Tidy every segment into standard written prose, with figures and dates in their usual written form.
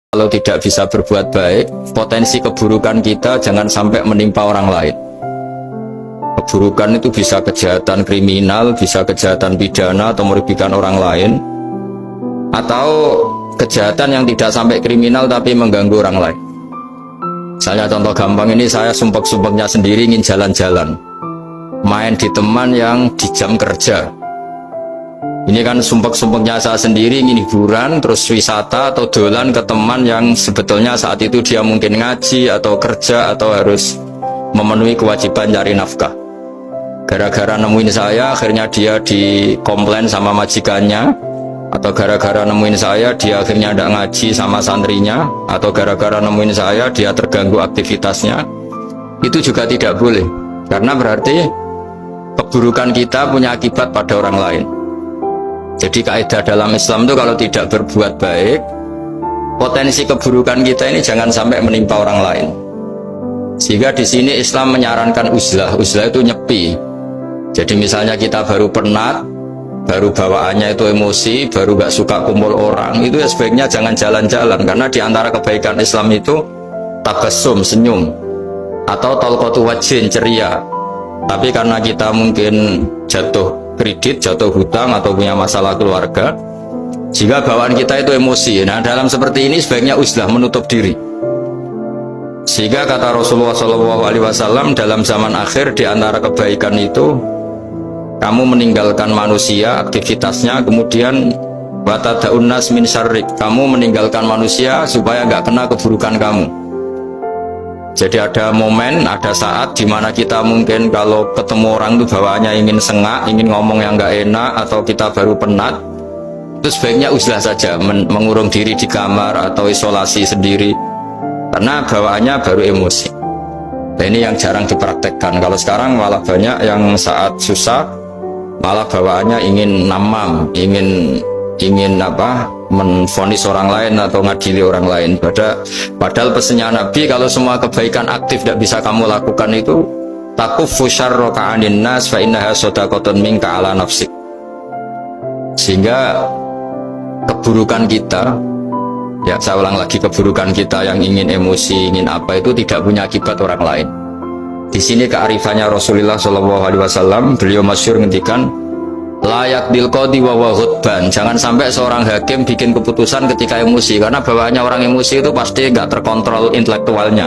Kalau tidak bisa berbuat baik, potensi keburukan kita jangan sampai menimpa orang lain. Keburukan itu bisa kejahatan kriminal, bisa kejahatan pidana atau merugikan orang lain, atau kejahatan yang tidak sampai kriminal tapi mengganggu orang lain. Misalnya contoh gampang ini, saya sumpek-sumpeknya sendiri ingin jalan-jalan, main di teman yang di jam kerja. Ini kan sumpek-sumpeknya saya sendiri ingin hiburan, terus wisata atau dolan ke teman yang sebetulnya saat itu dia mungkin ngaji atau kerja atau harus memenuhi kewajiban cari nafkah. Gara-gara nemuin saya, akhirnya dia dikomplain sama majikannya, atau gara-gara nemuin saya, dia akhirnya tidak ngaji sama santrinya, atau gara-gara nemuin saya, dia terganggu aktivitasnya. Itu juga tidak boleh, karena berarti keburukan kita punya akibat pada orang lain. Jadi kaidah dalam Islam itu kalau tidak berbuat baik, potensi keburukan kita ini jangan sampai menimpa orang lain. Sehingga di sini Islam menyarankan uzlah. Uzlah itu nyepi. Jadi misalnya kita baru penat, baru bawaannya itu emosi, baru gak suka kumpul orang, itu ya sebaiknya jangan jalan-jalan. Karena di antara kebaikan Islam itu tabassum, senyum, atau talqatu wajhin, ceria. Tapi karena kita mungkin jatuh kredit, jatuh hutang, atau punya masalah keluarga, jika bawaan kita itu emosi, nah dalam seperti ini sebaiknya uzlah, menutup diri. Sehingga kata Rasulullah SAW, dalam zaman akhir di antara kebaikan itu kamu meninggalkan manusia, aktivitasnya, kemudian watada'un nas min syarrik, kamu meninggalkan manusia supaya nggak kena keburukan kamu. Jadi ada momen, ada saat di mana kita mungkin kalau ketemu orang itu bawaannya ingin sengak, ingin ngomong yang nggak enak, atau kita baru penat, itu sebaiknya uzlah saja, mengurung diri di kamar atau isolasi sendiri, karena bawaannya baru emosi. Nah, ini yang jarang dipraktekkan. Kalau sekarang malah banyak yang saat susah, malah bawaannya ingin namam, ingin menvonis orang lain atau ngadili orang lain. Padahal pesannya Nabi, kalau semua kebaikan aktif tidak bisa kamu lakukan itu, takuffu syarraka 'anin nas fa innaha shadaqatun minka 'ala nafsik. Sehingga keburukan kita, ya saya ulang lagi, keburukan kita yang ingin emosi, ingin apa, itu tidak punya akibat orang lain. Di sini kearifannya Rasulullah SAW, beliau masyhur ngendikan, layak dilqodi wa ghadban. Jangan sampai seorang hakim bikin keputusan ketika emosi, karena bawaannya orang emosi itu pasti nggak terkontrol intelektualnya,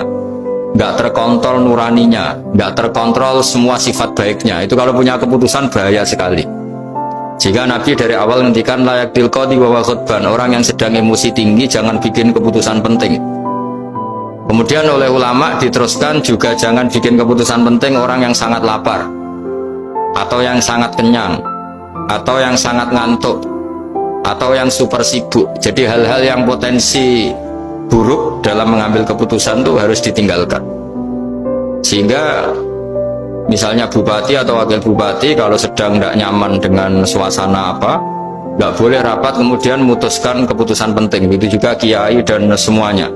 nggak terkontrol nuraninya, nggak terkontrol semua sifat baiknya. Itu kalau punya keputusan bahaya sekali. Jika Nabi dari awal ngendikan layak dilqodi wa ghadban, orang yang sedang emosi tinggi jangan bikin keputusan penting. Kemudian oleh ulama diteruskan juga jangan bikin keputusan penting orang yang sangat lapar, atau yang sangat kenyang, atau yang sangat ngantuk, atau yang super sibuk. Jadi hal-hal yang potensi buruk dalam mengambil keputusan itu harus ditinggalkan. Sehingga misalnya bupati atau wakil bupati kalau sedang tidak nyaman dengan suasana nggak boleh rapat kemudian memutuskan keputusan penting. Begitu juga kiai dan semuanya.